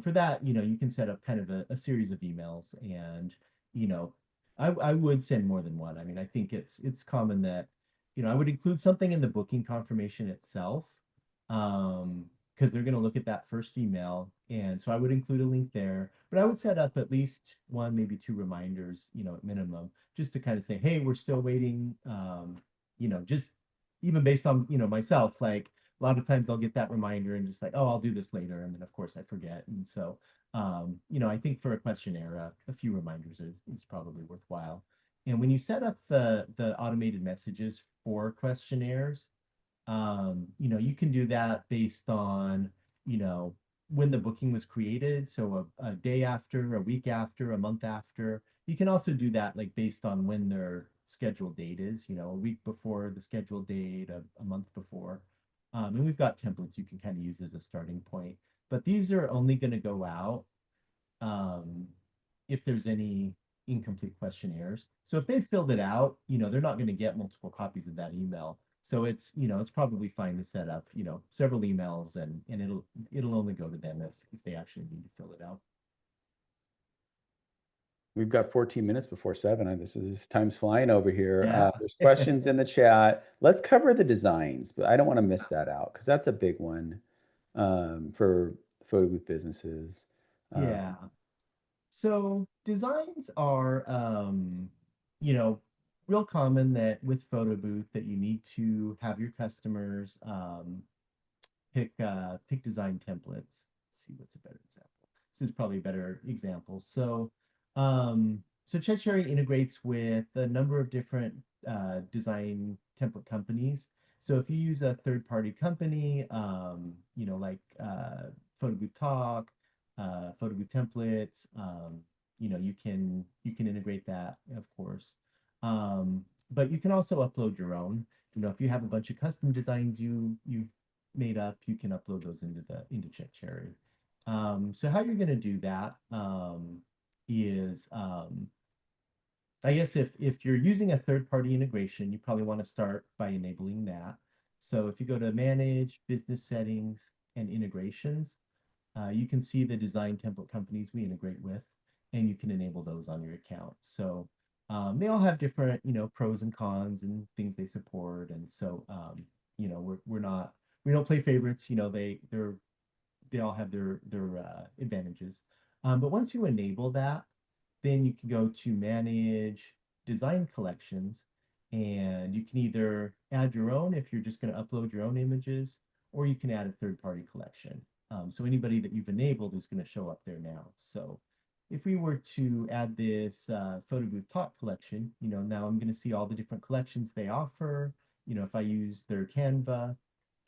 For that, you can set up kind of a series of emails, and, you know, I would send more than one. I mean, I think it's common that, I would include something in the booking confirmation itself. Because they're going to look at that first email. And so I would include a link there, but I would set up at least one, maybe 2 reminders, at minimum, just to kind of say, hey, we're still waiting. Just even based on, myself, like a lot of times I'll get that reminder and just like, oh, I'll do this later. And then of course I forget. And so, I think for a questionnaire, a few reminders is probably worthwhile. And when you set up the automated messages for questionnaires, you can do that based on you know, when the booking was created. So a day after, a week after, a month after. You can also do that like based on when their scheduled date is, you know, a week before the scheduled date, a month before. And we've got templates you can kind of use as a starting point. But these are only going to go out um, if there's any incomplete questionnaires. So if they filled it out, you know, they're not going to get multiple copies of that email. So it's, you know, it's probably fine to set up, you know, several emails and it'll only go to them if they actually need to fill it out. We've got 14 minutes before 7. This time's flying over here. Yeah. There's questions in the chat. Let's cover the designs, but I don't want to miss that out because that's a big one for photo booth businesses. Yeah. So designs are, you know, real common that with photo booth that you need to have your customers pick design templates. Let's see what's a better example. This is probably a better example. So so CheckCherry integrates with a number of different design template companies. So if you use a third-party company, you know, like Photo Booth Talk, Photo Booth Templates, you know, you can integrate that, of course. But you can also upload your own. You know, if you have a bunch of custom designs you've made up, you can upload those into CheckCherry. So how you're going to do that is I guess if you're using a third-party integration, you probably want to start by enabling that. So if you go to Manage, Business Settings, and Integrations, you can see the design template companies we integrate with, and you can enable those on your account. So they all have different, you know, pros and cons and things they support. And so, you know, we don't play favorites. You know, they all have their advantages. But once you enable that, then you can go to Manage Design Collections, and you can either add your own if you're just going to upload your own images, or you can add a third-party collection. So anybody that you've enabled is going to show up there now. So if we were to add this Photo Booth Talk collection, you know, now I'm going to see all the different collections they offer. You know, if I use their Canva,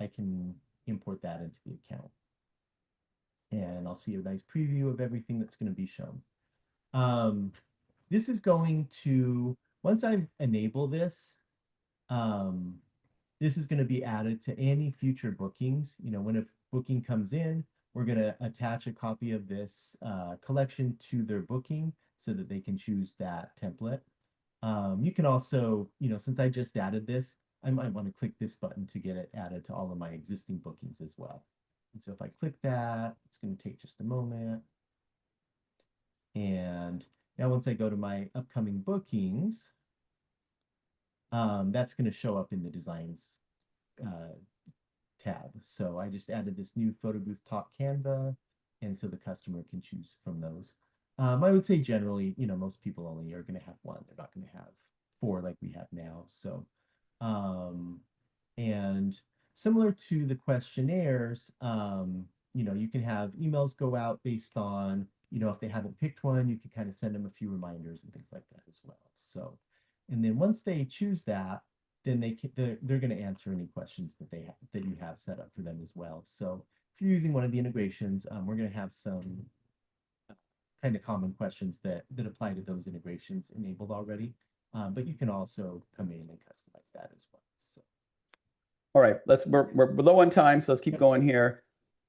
I can import that into the account. And I'll see a nice preview of everything that's going to be shown. This is going to, once I enable this, this is going to be added to any future bookings. You know, when a booking comes in, we're going to attach a copy of this collection to their booking so that they can choose that template. You can also, you know, since I just added this, I might want to click this button to get it added to all of my existing bookings as well. And so if I click that, it's going to take just a moment. And now once I go to my upcoming bookings, that's going to show up in the designs tab. So I just added this new Photo Booth Talk Canva, and so the customer can choose from those. I would say generally, you know, most people only are going to have one. They're not going to have 4 like we have now. So, and similar to the questionnaires, you know, you can have emails go out based on, you know, if they haven't picked one, you can kind of send them a few reminders and things like that as well. So, and then once they choose that, then they're going to answer any questions that you have set up for them as well. So if you're using one of the integrations, we're going to have some kind of common questions that apply to those integrations enabled already. But you can also come in and customize that as well. So. All right, we're low on time, so let's keep going here.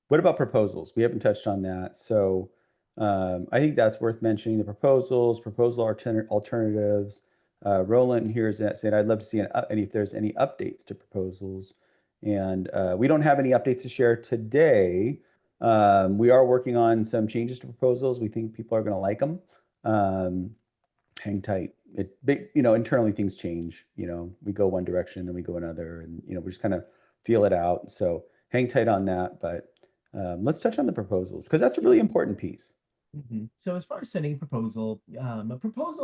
What about proposals? We haven't touched on that. So I think that's worth mentioning, the proposal alternatives. Roland here is saying, I'd love to see if there's any updates to proposals. And we don't have any updates to share today. We are working on some changes to proposals. We think people are going to like them. Hang tight. You know, internally things change. You know, we go one direction, then we go another, and you know, we just kind of feel it out. So hang tight on that. But let's touch on the proposals because that's a really important piece. So as far as sending a proposal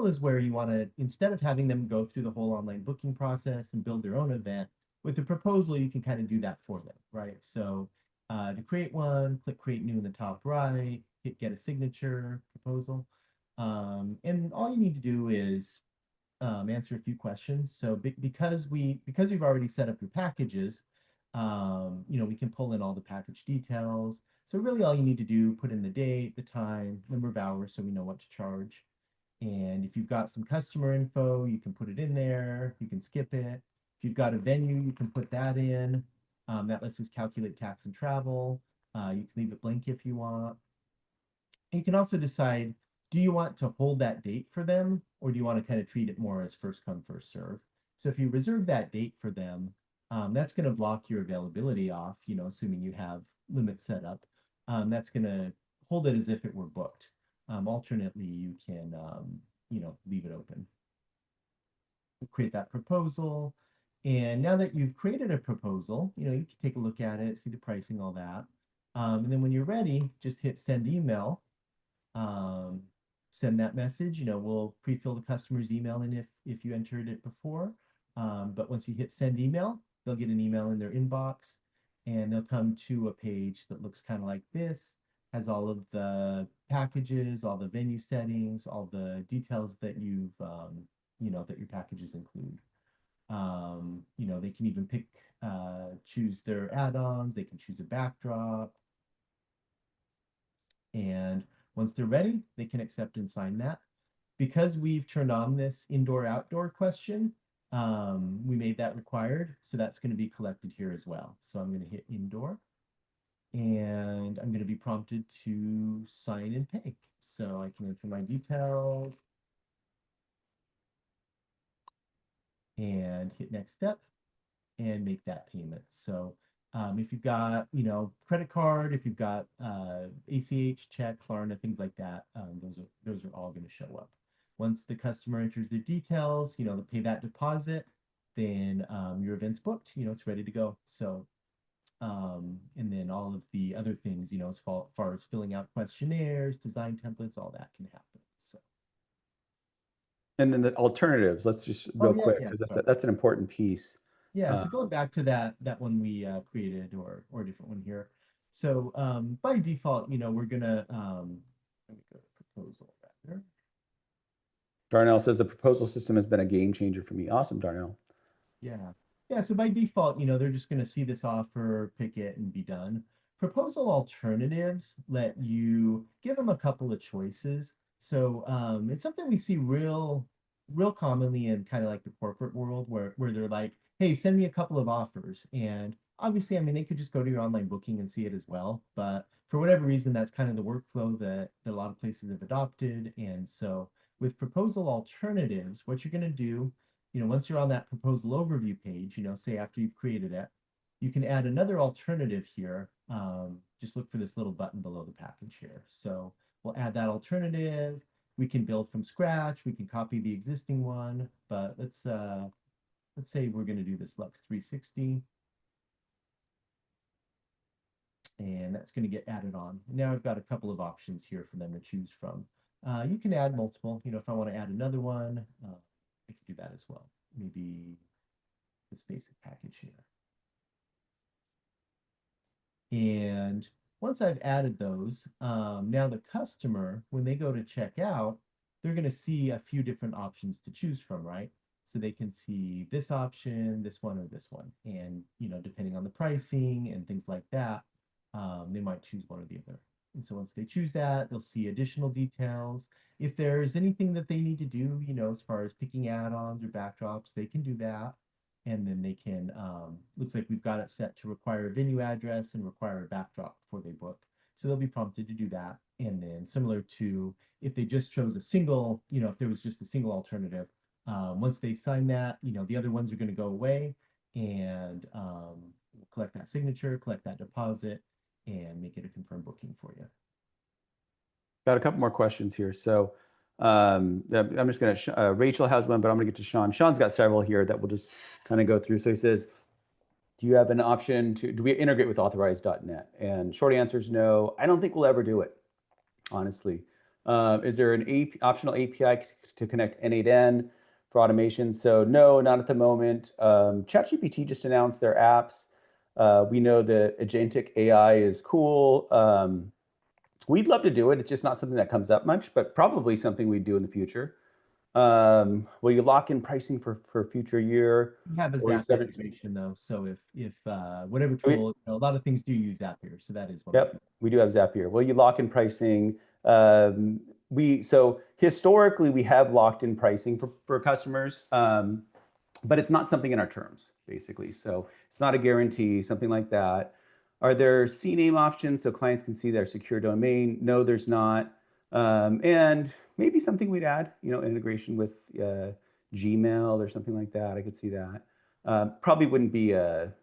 is where you want to, instead of having them go through the whole online booking process and build their own event, with a proposal, you can kind of do that for them, right? So to create one, click create new in the top right, hit get a signature proposal. And all you need to do is answer a few questions. So because we've already set up your packages, you know, we can pull in all the package details. So really all you need to do, put in the date, the time, number of hours, so we know what to charge. And if you've got some customer info, you can put it in there. You can skip it. If you've got a venue, you can put that in. That lets us calculate tax and travel. You can leave it blank if you want. You can also decide, do you want to hold that date for them, or do you want to kind of treat it more as first come, first serve? So if you reserve that date for them, that's going to block your availability off, assuming you have limits set up. That's going to hold it as if it were booked. Alternately, you can, leave it open. Create that proposal. And now that you've created a proposal, you can take a look at it, see the pricing, all that. And then when you're ready, just hit send email. Send that message. We'll pre-fill the customer's email in if you entered it before. But once you hit send email, they'll get an email in their inbox, and they'll come to a page that looks kind of like this. Has all of the packages, all the venue settings, all the details that you've that your packages include. They can even choose their add-ons. They can choose a backdrop. And once they're ready, they can accept and sign that. Because we've turned on this indoor-outdoor question, we made that required. So that's going to be collected here as well. So I'm going to hit indoor. And I'm going to be prompted to sign and pay. So I can enter my details. And hit next step and make that payment. So if you've got, credit card, if you've got ACH, check, Klarna, things like that, those are all going to show up. Once the customer enters their details, they pay that deposit, then your event's booked, it's ready to go. So, and then all of the other things, as far as filling out questionnaires, design templates, all that can happen. So. And then the alternatives, let's just real quick, because that's an important pice. Yeah, so going back to that one we created, or a different one here. So by default, we're gonna let me go to proposal rather. Darnell says the proposal system has been a game changer for me. Awesome, Darnell. Yeah. So by default, they're just gonna see this offer, pick it, and be done. Proposal alternatives let you give them a couple of choices. So it's something we see real commonly in kind of like the corporate world where they're like, hey, send me a couple of offers. And obviously, they could just go to your online booking and see it as well. But for whatever reason, that's kind of the workflow that a lot of places have adopted. And so with proposal alternatives, what you're going to do, once you're on that proposal overview page, say after you've created it, you can add another alternative here. Just look for this little button below the package here. So we'll add that alternative. We can build from scratch. We can copy the existing one, but let's say we're going to do this Lux 360. And that's going to get added on. Now I've got a couple of options here for them to choose from. You can add multiple. If I want to add another one, I can do that as well. Maybe this basic package here. And once I've added those, now the customer, when they go to check out, they're going to see a few different options to choose from, right? So they can see this option, this one, or this one. And, depending on the pricing and things like that, they might choose one or the other. And so once they choose that, they'll see additional details. If there's anything that they need to do, as far as picking add-ons or backdrops, they can do that. And then they can, looks like we've got it set to require a venue address and require a backdrop before they book. So they'll be prompted to do that. And then similar to if they just chose a single, if there was just a single alternative, once they sign that, the other ones are going to go away, and we'll collect that signature, collect that deposit, and make it a confirmed booking for you. Got a couple more questions here. So I'm just going to, Rachel has one, but I'm going to get to Sean. Sean's got several here that we'll just kind of go through. So he says, do you have an option do we integrate with authorized.net? And short answer is no. I don't think we'll ever do it, honestly. Is there an optional API to connect N8N for automation? So no, not at the moment. ChatGPT just announced their apps. We know that agentic AI is cool. We'd love to do it. It's just not something that comes up much, but probably something we'd do in the future. Will you lock in pricing for future year? We have a Or Zap 17 integration though, so if whatever We- tool, a lot of things do use Zapier, so that is one. Yep, we do have Zapier. Will you lock in pricing? So historically we have locked in pricing for customers, but it's not something in our terms, basically. So it's not a guarantee, something like that. Are there CNAME options so clients can see their secure domain? No, there's not. And maybe something we'd add, integration with Gmail or something like that. I could see that. Probably wouldn't be a,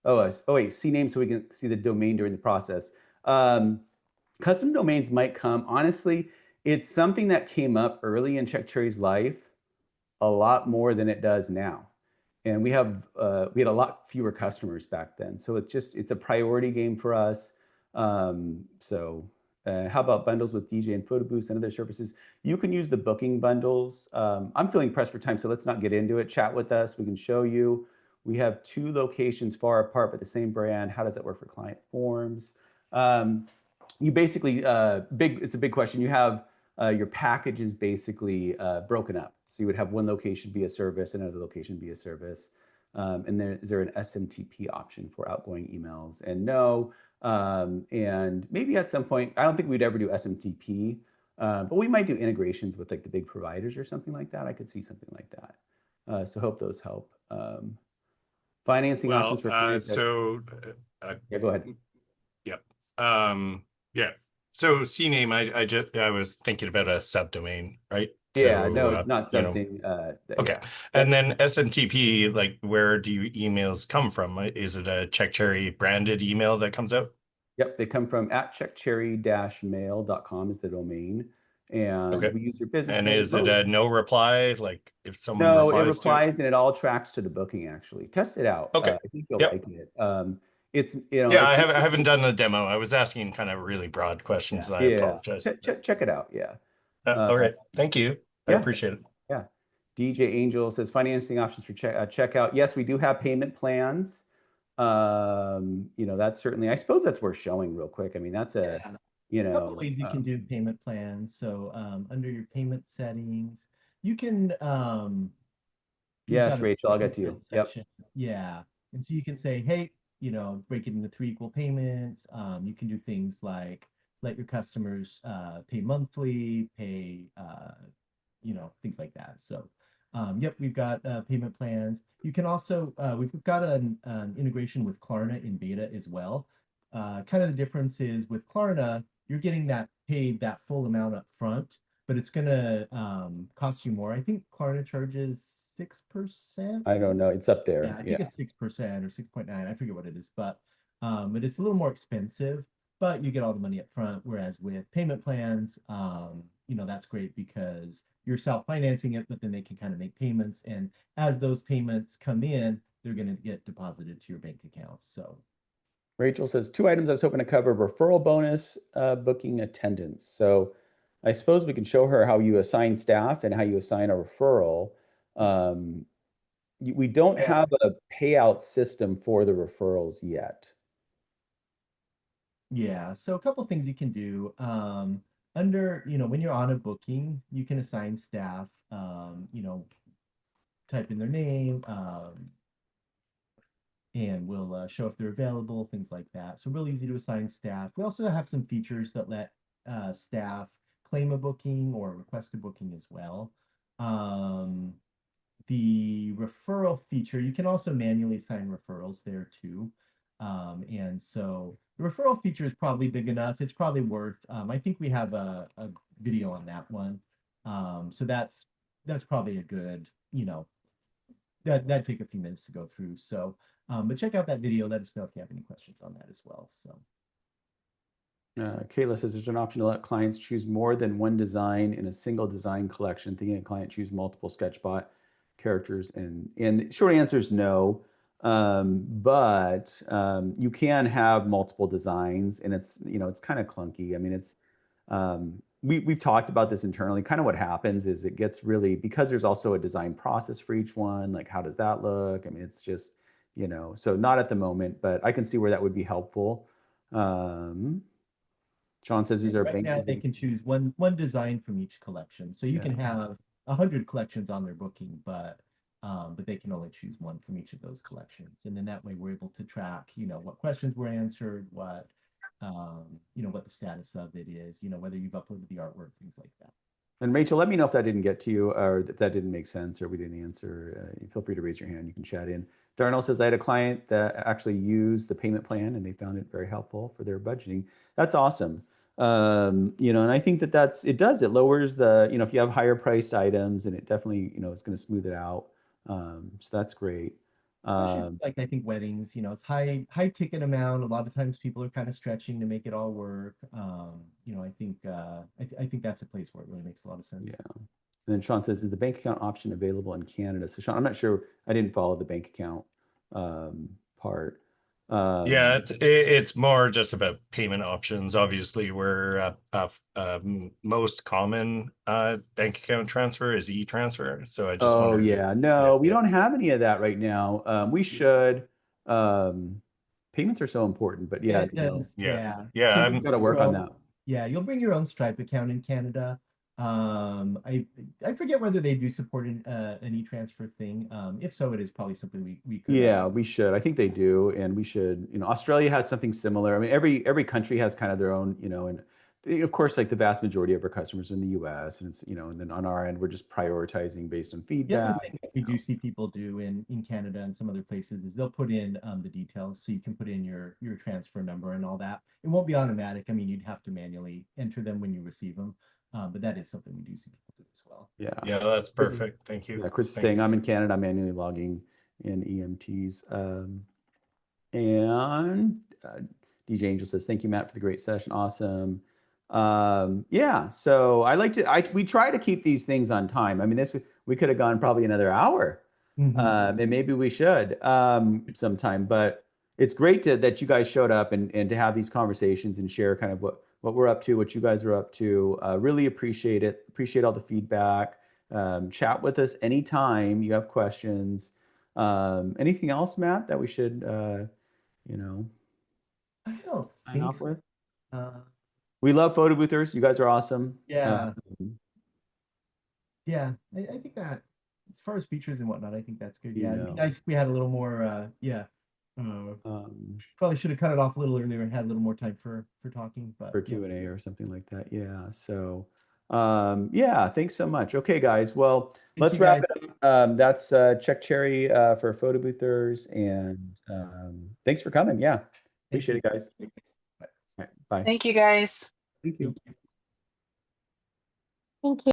wait, CNAME so we can see the domain during the process. Custom domains might come. Honestly, it's something that came up early in CheckCherry's life, a lot more than it does now. And we had a lot fewer customers back then. So it's a priority game for us. How about bundles with DJ and photo booths and other services? You can use the booking bundles. I'm feeling pressed for time, so let's not get into it. Chat with us. We can show you. We have 2 locations far apart, but the same brand. How does that work for client forms? You basically, it's a big question. You have your packages basically broken up. So you would have one location be a service, another location be a service. And is there an SMTP option for outgoing emails? And no. And maybe at some point, I don't think we'd ever do SMTP, but we might do integrations with like the big providers or something like that. I could see something like that. So hope those help. Financing options for clients. Yeah, go ahead. Yep. Yeah. So CNAME, I was thinking about a subdomain, right? Yeah, So, no, it's not something. Okay. Yeah. And then SMTP, like, where do your emails come from? Is it a CheckCherry branded email that comes out? Yep, they come from @checkcherry-mail.com is the domain, and we use your business And name. is it a no reply? Like if someone No, it replies to replies and it all tracks to the booking. Actually, test it out. Okay. I think you'll Yep. like it. It's Yeah, I haven't done a demo. I was asking kind of really broad questions, and I apologize. Check it out. Yeah. All right. Thank you. I appreciate it. Yeah. DJ Angel says financing options for checkout. Yes, we do have payment plans. That's certainly, I suppose that's worth showing real quick. I mean, that's a couple ways you can do payment plans. So under your payment settings, you can yes, Rachel, I'll get to you. Yep. Yeah. And so you can say, hey, break it into 3 equal payments. You can do things like let your customers pay monthly, pay things like that. So yep, we've got payment plans. You can also, we've got an integration with Klarna in beta as well. Kind of the difference is with Klarna, you're getting paid that full amount up front, but it's going to cost you more. I think Klarna charges 6%. I don't know. It's up there. Yeah, I think it's 6% or 6.9. I forget what it is, but it's a little more expensive, but you get all the money up front. Whereas with payment plans, that's great because you're self-financing it, but then they can kind of make payments. And as those payments come in, they're going to get deposited to your bank account. So Rachel says 2 items I was hoping to cover: referral bonus, booking attendance. So I suppose we can show her how you assign staff and how you assign a referral. We don't have a payout system for the referrals yet. Yeah, so a couple things you can do. Under, when you're on a booking, you can assign staff, type in their name, and we'll show if they're available, things like that. So real easy to assign staff. We also have some features that let staff claim a booking or request a booking as well. The referral feature, you can also manually assign referrals there too. And so the referral feature is probably big enough. It's probably worth, I think we have a video on that one. So that's probably a good, that'd take a few minutes to go through. So, but check out that video. Let us know if you have any questions on that as well. So. Kayla says there's an option to let clients choose more than one design in a single design collection, thinking a client choose multiple Sketchbot characters. And the short answer is no. But you can have multiple designs, and it's kind of clunky. I mean, it's we've talked about this internally. Kind of what happens is it gets really, because there's also a design process for each one. Like, how does that look? I mean, it's just so not at the moment, but I can see where that would be helpful. Sean says these are right now they can choose one design from each collection, so you can have 100 collections on their booking, but they can only choose one from each of those collections. And then that way we're able to track, what questions were answered, what what the status of it is, whether you've uploaded the artwork, things like that. And Rachel, let me know if that didn't get to you or if that didn't make sense or we didn't answer. Feel free to raise your hand. You can chat in. Darnell says, I had a client that actually used the payment plan and they found it very helpful for their budgeting. That's awesome. And I think that it lowers the, if you have higher priced items, and it definitely, it's going to smooth it out. So that's great. Especially like I think weddings, it's high ticket amount. A lot of times people are kind of stretching to make it all work. I think I think that's a place where it really makes a lot of sense. Yeah. And then Sean says, is the bank account option available in Canada? So Sean, I'm not sure. I didn't follow the bank account part. Yeah, it's more just about payment options. Obviously, where most common bank account transfer is e-transfer. So I just wondered. Yeah, no, we don't have any of that right now. We should. Payments are so important, but yeah, It does. Yeah. So we've got to work on that. Yeah, you'll bring your own Stripe account in Canada. I forget whether they do support an e-transfer thing. If so, it is probably something we could. Yeah, we should. I think they do, and we should. Australia has something similar. I mean, every country has kind of their own, and of course, like the vast majority of our customers are in the U.S. and it's, and then on our end, we're just prioritizing based on The feedback. other thing that we do see people do in Canada and some other places is they'll put in the details, so you can put in your transfer number and all that. It won't be automatic. I mean, you'd have to manually enter them when you receive them, but that is something we do see people do as well. Yeah, that's perfect. Thank you. Yeah, Chris is saying I'm in Canada, I'm manually logging in EMTs. And DJ Angel says, thank you, Matt, for the great session. Awesome. Yeah, so we try to keep these things on time. I mean, we could have gone probably another hour. And maybe we should sometime, but it's great that you guys showed up and to have these conversations and share kind of what we're up to, what you guys are up to. Really appreciate it. Appreciate all the feedback. Chat with us anytime you have questions. Anything else, Matt, that we should, I don't think so. We love photo boothers. You guys are awesome. Yeah. Yeah, I think that as far as features and whatnot, I think that's good. Yeah, it'd be nice if we had a little more. Probably should have cut it off a little earlier and had a little more time for talking, but for Q&A or something like that. Yeah. So, yeah, thanks so much. Okay, guys. Well, let's wrap it up. That's Check Cherry for photo boothers, and thanks for coming. Yeah, appreciate it, guys. Bye. All right, bye. Thank you, guys. Thank you. Thank you.